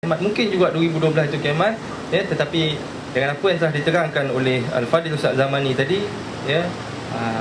kiamat. Mungkin juga 2012 itu kiamat, ya, tetapi dengan apa yang telah diterangkan oleh Al-Fadhil Ustaz Zamani tadi, ya,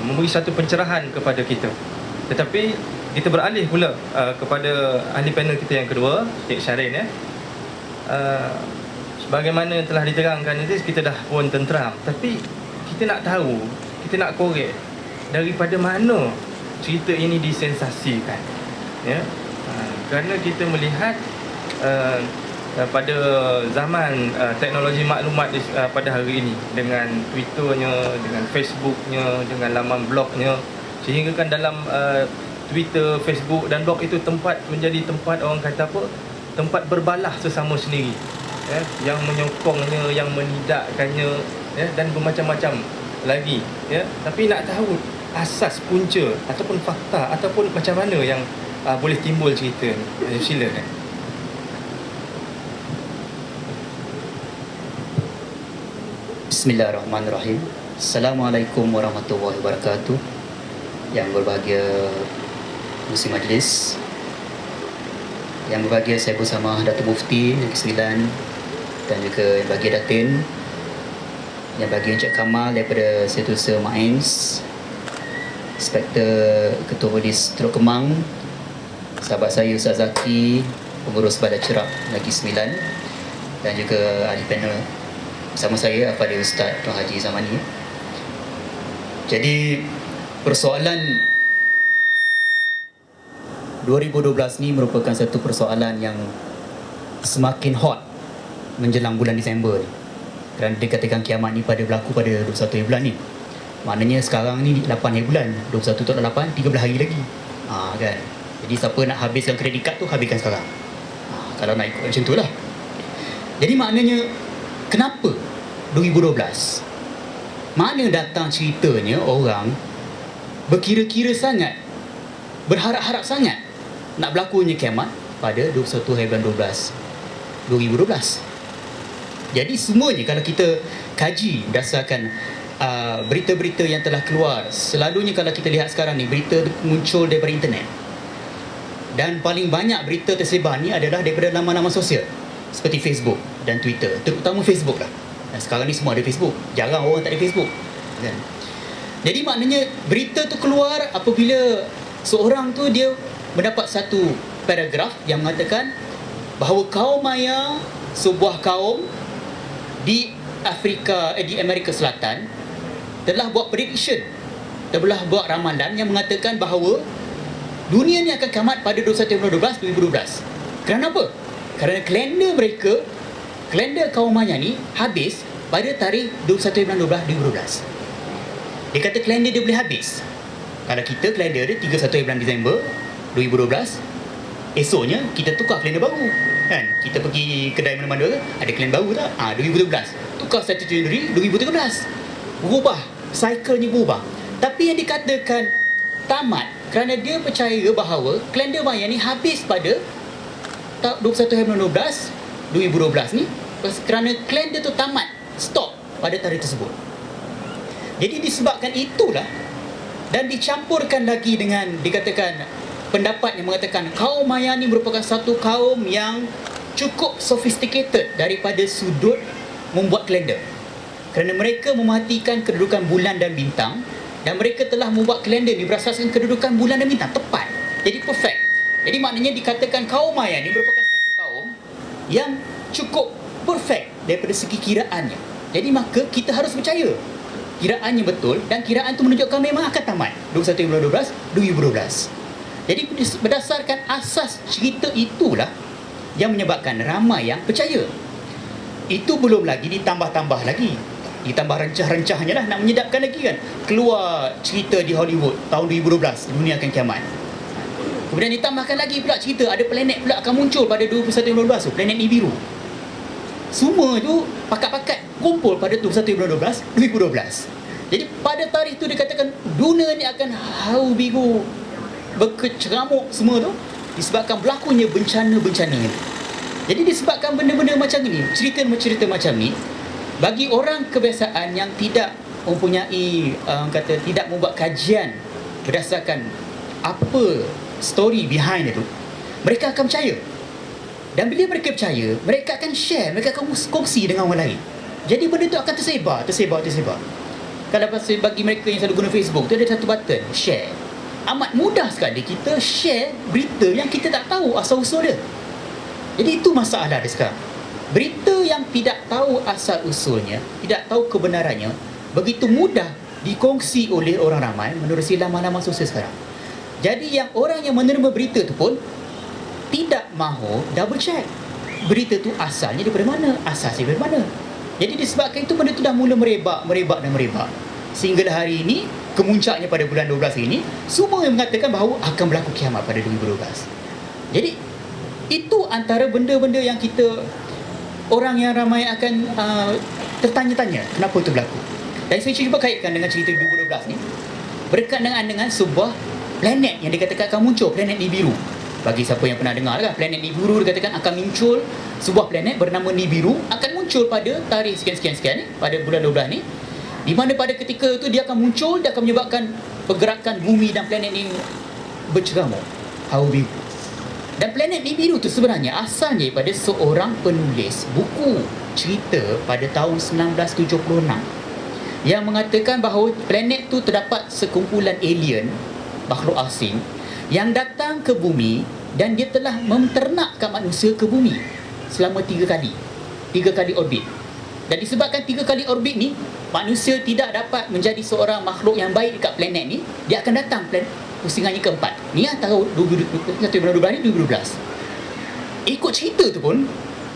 memberi satu pencerahan kepada kita. Tetapi kita beralih pula kepada ahli panel kita yang kedua, Cik Syarin, ya. Sebagaimana telah diterangkan itu, kita dah pun tenteram, tapi kita nak tahu, kita nak korek daripada mana cerita ini disensasikan, ya. Kerana kita melihat pada zaman teknologi maklumat pada hari ini, dengan Twitternya, dengan Facebooknya, dengan laman blognya, sehingga kan dalam Twitter, Facebook dan blog itu menjadi tempat orang kata apa, tempat berbalah sesama sendiri, ya, yang menyokongnya, yang menidakkannya, ya, dan bermacam-macam lagi, ya. Tapi nak tahu asas punca ataupun fakta ataupun macam mana yang boleh timbul cerita ni, silakan. Bismillahirrahmanirrahim. Assalamualaikum warahmatullahi wabarakatuh. Yang berbahagia Musi Majlis, yang berbahagia saya bersama Datuk Mufti yang ke-9 dan juga yang berbahagia Datin, yang berbahagia Encik Kamal daripada Setiausaha Mains, Inspektor Ketua Polis Teluk Kemang, sahabat saya Ustaz Zaki, pengurus Badan Cerak Negeri 9, dan juga ahli panel bersama saya Al-Fadhil Ustaz Tuan Haji Zamani. Jadi persoalan 2012 ni merupakan satu persoalan yang semakin hot menjelang bulan Disember ni. Kerana dikatakan kiamat ni berlaku pada 21 bulan ni. Maknanya sekarang ni 8 bulan, 21 tu 8, 13 hari lagi. Kan. Jadi siapa nak habiskan kredit kad tu, habiskan sekarang. Kalau nak ikut macam tu lah. Jadi maknanya kenapa 2012? Mana datang ceritanya orang berkira-kira sangat, berharap-harap sangat nak berlakunya kiamat pada 21 bulan 12 2012. Jadi semuanya kalau kita kaji berdasarkan berita-berita yang telah keluar, selalunya kalau kita lihat sekarang ni, berita muncul daripada internet. Dan paling banyak berita tersebar ni adalah daripada laman-laman sosial seperti Facebook dan Twitter, terutama Facebook lah. Dan sekarang ni semua ada Facebook, jarang orang tak ada Facebook, kan? Jadi maknanya berita tu keluar apabila seorang tu dia mendapat satu paragraf yang mengatakan bahawa kaum Maya, sebuah kaum di Amerika Selatan, telah buat prediction, telah buat ramalan yang mengatakan bahawa dunia ni akan kiamat pada 21 bulan 12 2012. Kerana apa? Kerana kalender mereka, kalender kaum Maya ni habis pada tarikh 21 bulan 12 2012. Dia kata kalender dia boleh habis. Kalau kita kalender dia 31 bulan Disember 2012, esoknya kita tukar kalender baru, kan? Kita pergi kedai mana-mana, ada kalender baru tak? 2012. Tukar 1 Januari 2013. Berubah, cycle-nya berubah. Tapi yang dikatakan tamat kerana dia percaya bahawa kalender Maya ni habis pada 21 bulan 12 2012 ni, kerana kalender tu tamat, stop pada tarikh tersebut. Jadi disebabkan itulah, dan dicampurkan lagi dengan dikatakan pendapat yang mengatakan kaum Maya ni merupakan satu kaum yang cukup sophisticated daripada sudut membuat kalender, kerana mereka memerhatikan kedudukan bulan dan bintang, dan mereka telah membuat kalender ni berdasarkan kedudukan bulan dan bintang tepat, jadi perfect. Jadi maknanya dikatakan kaum Maya ni merupakan satu kaum yang cukup perfect daripada segi kiraannya. Jadi maka kita harus percaya kiraannya betul, dan kiraan itu menunjukkan memang akan tamat 21 bulan 12 2012. Jadi berdasarkan asas cerita itulah yang menyebabkan ramai yang percaya. Itu belum lagi ditambah-tambah lagi, ditambah rencah-rencahnya lah, nak menyedapkan lagi kan. Keluar cerita di Hollywood tahun 2012 dunia akan kiamat. Kemudian ditambahkan lagi pula cerita ada planet pula akan muncul pada 21 bulan 12 tu, planet Nibiru. Semua tu pakat-pakat kumpul pada 21 bulan 12 2012. Jadi pada tarikh tu dikatakan dunia ni akan hau biru, berkecamuk semua tu, disebabkan berlakunya bencana-bencana ni. Jadi disebabkan benda-benda macam ni, cerita-cerita macam ni, bagi orang kebiasaan yang tidak mempunyai tidak membuat kajian berdasarkan apa story behind itu, mereka akan percaya. Dan bila mereka percaya, mereka akan share, mereka akan kongsi dengan orang lain. Jadi benda tu akan tersebar. Kalau pasal bagi mereka yang selalu guna Facebook tu, ada satu button, share. Amat mudah sekali kita share berita yang kita tak tahu asal-usul dia. Jadi itu masalah dia sekarang. Berita yang tidak tahu asal-usulnya, tidak tahu kebenarannya, begitu mudah dikongsi oleh orang ramai menerusi laman-laman sosial sekarang. Jadi yang orang yang menerima berita tu pun tidak mahu double check berita tu asalnya daripada mana, asasnya daripada mana. Jadi disebabkan itu benda tu dah mula merebak. Sehinggalah hari ini, kemuncaknya pada bulan 12 ini, semua yang mengatakan bahawa akan berlaku kiamat pada 2012. Jadi itu antara benda-benda yang kita, orang yang ramai akan tertanya-tanya kenapa itu berlaku. Dan saya cuba kaitkan dengan cerita 2012 ni berkaitan dengan sebuah planet yang dikatakan akan muncul, planet Nibiru. Bagi siapa yang pernah dengar kan, planet Nibiru dikatakan akan muncul, sebuah planet bernama Nibiru akan muncul pada tarikh sekian-sekian ni, pada bulan 12 ni, di mana pada ketika itu dia akan muncul, dia akan menyebabkan pergerakan bumi dan planet ni berceramuk, hawa biru. Dan planet Nibiru tu sebenarnya asalnya daripada seorang penulis buku cerita pada tahun 1976 yang mengatakan bahawa planet tu terdapat sekumpulan alien, makhluk asing yang datang ke bumi dan dia telah menternakkan manusia ke bumi selama 3 kali orbit. Dan disebabkan 3 kali orbit ni, manusia tidak dapat menjadi seorang makhluk yang baik dekat planet ni, dia akan datang pusingannya keempat. Ni antara 2012 ni 2012. Ikut cerita tu pun,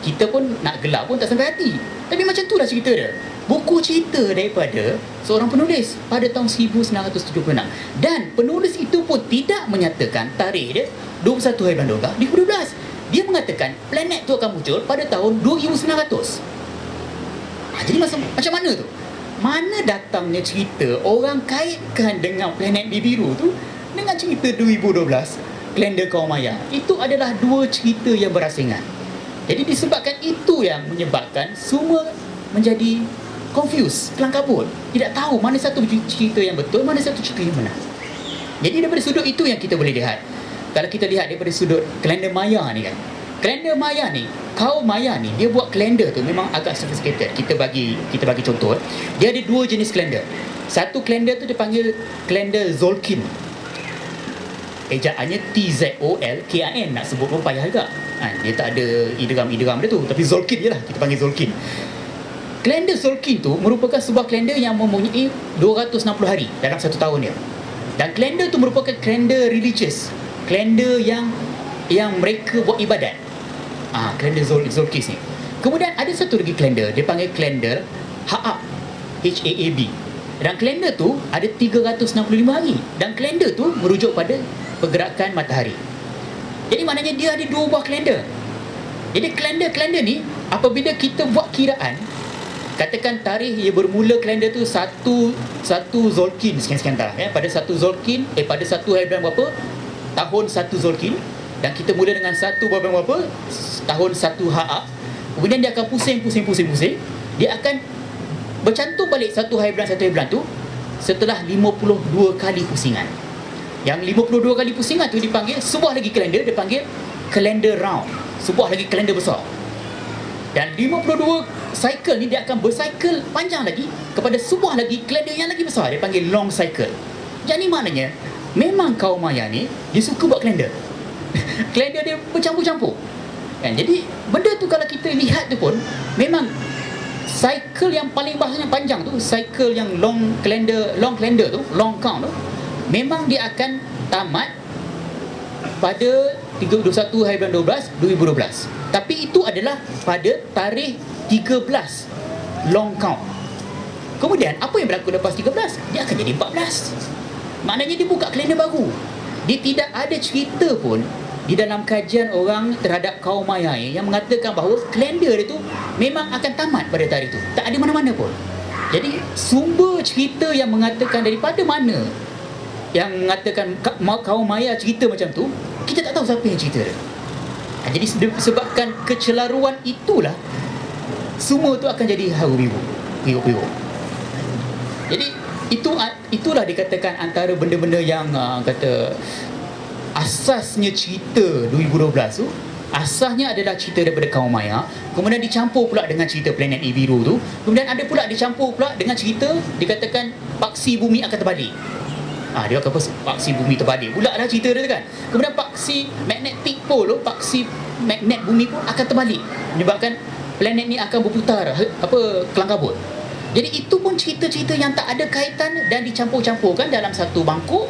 kita pun nak gelap pun tak sampai hati. Tapi macam tu lah cerita dia. Buku cerita daripada seorang penulis pada tahun 1976. Dan penulis itu pun tidak menyatakan tarikh dia 21 hari bulan 12, 2012. Dia mengatakan planet tu akan muncul pada tahun 2900. Jadi macam mana tu? Mana datangnya cerita orang kaitkan dengan planet Nibiru tu dengan cerita 2012 kalender kaum Maya? Itu adalah dua cerita yang berasingan. Jadi disebabkan itu yang menyebabkan semua menjadi confused, kelang kabut, tidak tahu mana satu cerita yang betul, mana satu cerita yang benar. Jadi daripada sudut itu yang kita boleh lihat. Kalau kita lihat daripada sudut kalender Maya ni kan, kalender Maya ni, kaum Maya ni, dia buat kalender tu memang agak sophisticated. Kita bagi contoh. Dia ada dua jenis kalender. Satu kalender tu dipanggil kalender Tzolk'in. Ejaannya Tzolkin. Nak sebut pun payah juga. Dia tak ada idgham dia tu, tapi Tzolk'in je lah, kita panggil Tzolk'in. Kalender Tzolk'in tu merupakan sebuah kalender yang mempunyai 260 hari dalam satu tahun dia. Dan kalender tu merupakan kalender religious, kalender yang mereka buat ibadat. Kalender Tzolk'in ni. Kemudian ada satu lagi kalender, dia panggil kalender Ha'ab, Haab. Dan kalender tu ada 365 hari. Dan kalender tu merujuk pada pergerakan matahari. Jadi maknanya dia ada dua buah kalender. Jadi kalender ni, apabila kita buat kiraan, katakan tarikh ia bermula kalender tu satu Tzolk'in sekian-sekian tarikh ya, pada satu Tzolk'in pada satu hari bulan berapa, tahun satu Tzolk'in, dan kita mula dengan satu bulan berapa, tahun satu Ha'ab. Kemudian dia akan pusing, dia akan bercantum balik satu hari bulan tu setelah 52 kali pusingan. Yang 52 kali pusingan tu dipanggil sebuah lagi kalender, dipanggil kalender round, sebuah lagi kalender besar. Dan 52 cycle ni dia akan bercycle panjang lagi kepada sebuah lagi kalender yang lagi besar, dia panggil long cycle. Jadi maknanya memang kaum Maya ni dia suka buat kalender. Kalender dia bercampur-campur kan? Jadi benda tu kalau kita lihat tu pun memang cycle yang paling bahasanya panjang tu, cycle yang long calendar tu, long count tu, memang dia akan tamat pada 21 hari bulan 12 2012. Tapi itu adalah pada tarikh 13 long count. Kemudian apa yang berlaku lepas 13? Dia akan jadi 14. Maknanya dia buka kalender baru. Dia tidak ada cerita pun di dalam kajian orang terhadap kaum Maya yang mengatakan bahawa kalender itu memang akan tamat pada tarikh itu. Tak ada mana-mana pun. Jadi sumber cerita yang mengatakan daripada mana yang mengatakan kaum Maya cerita macam tu, kita tak tahu siapa yang cerita dia. Jadi sebabkan kecelaruan itulah semua tu akan jadi haru biru. Jadi itulah dikatakan antara benda-benda yang kata asasnya cerita 2012 tu Asasnya adalah cerita daripada kaum Maya, kemudian dicampur pula dengan cerita planet Nibiru tu, kemudian ada pula dicampur pula dengan cerita dikatakan paksi bumi akan terbalik. Dia kata paksi bumi terbalik pula lah cerita dia kan. Kemudian paksi magnetic pole, paksi magnet bumi pun akan terbalik, menyebabkan planet ni akan berputar kelang kabut. Jadi itu pun cerita-cerita yang tak ada kaitan dan dicampur-campurkan dalam satu mangkuk.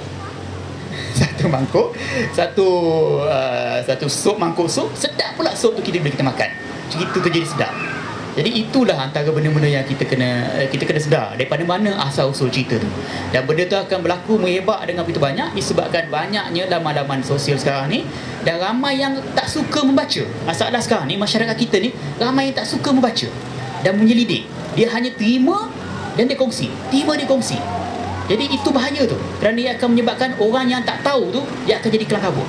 Satu sup, mangkuk sup. Sedap pula sup tu bila kita makan. Cerita tu jadi sedap. Jadi itulah antara benda-benda yang kita kena sedar daripada mana asal usul cerita tu. Dan benda tu akan berlaku merebak dengan begitu banyak disebabkan banyaknya laman-laman sosial sekarang ni, dan ramai yang tak suka membaca. Masalah sekarang ni masyarakat kita ni ramai yang tak suka membaca dan menyelidik. Dia hanya terima dan dia kongsi. Jadi itu bahaya tu, kerana dia akan menyebabkan orang yang tak tahu tu dia akan jadi kelang kabut.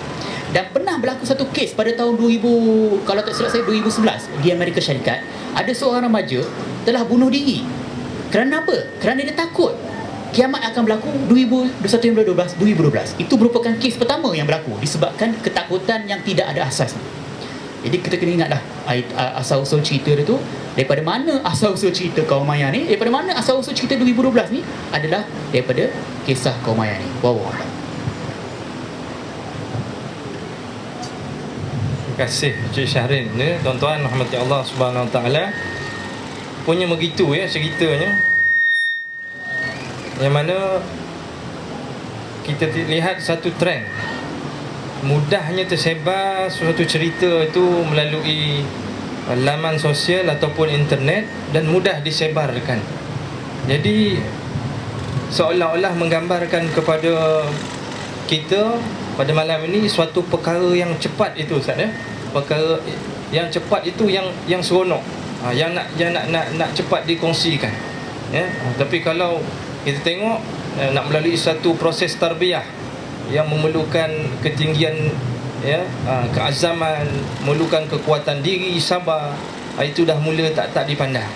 Dan pernah berlaku satu kes pada tahun 2000, kalau tak silap saya 2011 di Amerika Syarikat, ada seorang remaja telah bunuh diri. Kerana apa? Kerana dia takut kiamat akan berlaku 2012. Itu merupakan kes pertama yang berlaku disebabkan ketakutan yang tidak ada asas. Jadi kita kena ingatlah asal usul cerita dia tu, daripada mana asal usul cerita kaum Maya ni, daripada mana asal usul cerita 2012 ni adalah daripada kisah kaum Maya ni. Terima kasih Cik Syahrin ya. Tuan-tuan rahmati Allah Subhanahu Wa Taala, punya begitu ya ceritanya, yang mana kita lihat satu trend mudahnya tersebar suatu cerita itu melalui laman sosial ataupun internet dan mudah disebarkan. Jadi seolah-olah menggambarkan kepada kita pada malam ini suatu perkara yang cepat itu Ustaz ya. Perkara yang cepat itu yang seronok, yang nak cepat dikongsikan ya. Tapi kalau kita tengok nak melalui satu proses tarbiyah yang memerlukan ketinggian ya, keazaman, memerlukan kekuatan diri, sabar, itu dah mula tak dipandang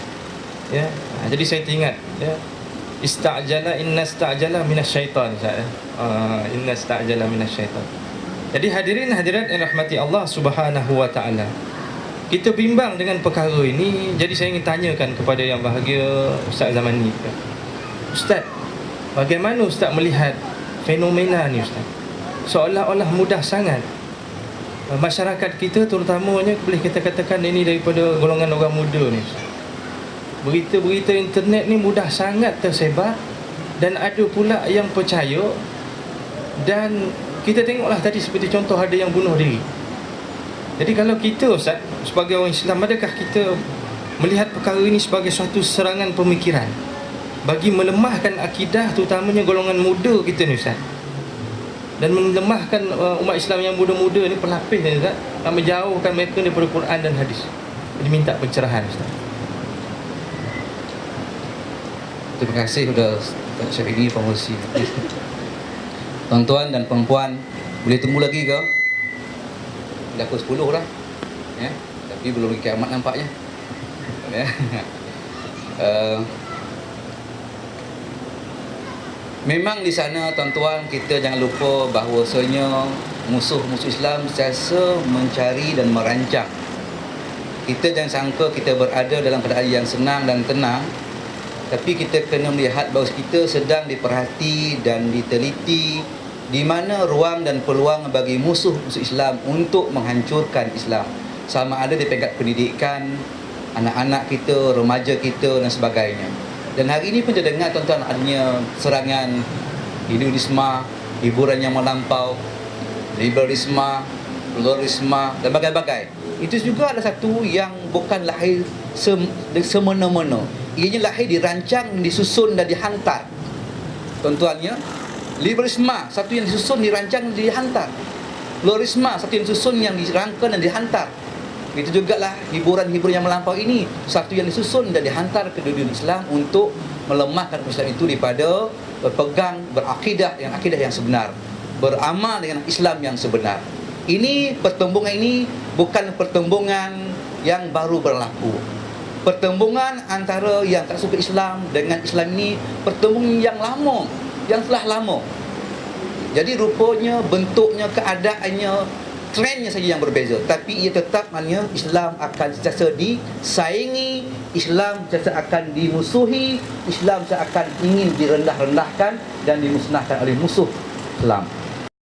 ya. Jadi saya teringat ya, inna ista'jala minasyaitan. Inna ista'jala minasyaitan. Jadi hadirin hadirat yang rahmati Allah Subhanahu Wa Taala, kita bimbang dengan perkara ini. Jadi saya ingin tanyakan kepada yang bahagia Ustaz Zamani, Ustaz, bagaimana Ustaz melihat fenomena ni Ustaz? Seolah-olah mudah sangat masyarakat kita, terutamanya boleh kita katakan ini daripada golongan orang muda ni Ustaz, berita-berita internet ni mudah sangat tersebar dan ada pula yang percaya. Dan kita tengoklah tadi seperti contoh ada yang bunuh diri. Jadi kalau kita Ustaz sebagai orang Islam, adakah kita melihat perkara ini sebagai suatu serangan pemikiran bagi melemahkan akidah terutamanya golongan muda kita ni Ustaz, dan melemahkan umat Islam yang muda-muda ni, pelapis ni Ustaz, dan menjauhkan mereka daripada Quran dan hadis? Jadi minta pencerahan Ustaz. Terima kasih sudah Syafini promosi. Tuan-tuan dan perempuan, boleh tunggu lagi ke? Dah pukul 10 lah ya? Tapi belum lagi kiamat nampaknya ya? Memang di sana tuan-tuan, kita jangan lupa bahawasanya musuh-musuh Islam sentiasa mencari dan merancang. Kita jangan sangka kita berada dalam keadaan yang senang dan tenang, tapi kita kena melihat bahawa kita sedang diperhati dan diteliti di mana ruang dan peluang bagi musuh-musuh Islam untuk menghancurkan Islam, sama ada di peringkat pendidikan anak-anak kita, remaja kita dan sebagainya. Dan hari ini pun kita dengar tuan-tuan adanya serangan hedonisme, hiburan yang melampau, liberalisme, pluralisme dan bagai-bagai. Itu juga adalah satu yang bukan lahir semena-mena. Ianya lahir dirancang, disusun dan dihantar. Tuan-tuannya, liberalisme satu yang disusun, dirancang, dihantar. Pluralisme satu yang disusun, yang dirangka dan dihantar. Itu jugalah hiburan-hiburan yang melampau ini, satu yang disusun dan dihantar ke dunia Islam untuk melemahkan Islam itu daripada berpegang, berakidah dengan akidah yang sebenar, beramal dengan Islam yang sebenar. Ini pertembungan ini bukan pertembungan yang baru berlaku. Pertembungan antara yang tak suka Islam dengan Islam ini pertembungan yang lama, yang telah lama. Jadi rupanya, bentuknya, keadaannya trendnya saja yang berbeza, tapi ia tetap maknanya Islam akan sentiasa disaingi, Islam sentiasa akan dimusuhi, Islam sentiasa akan ingin direndah-rendahkan dan dimusnahkan oleh musuh Islam.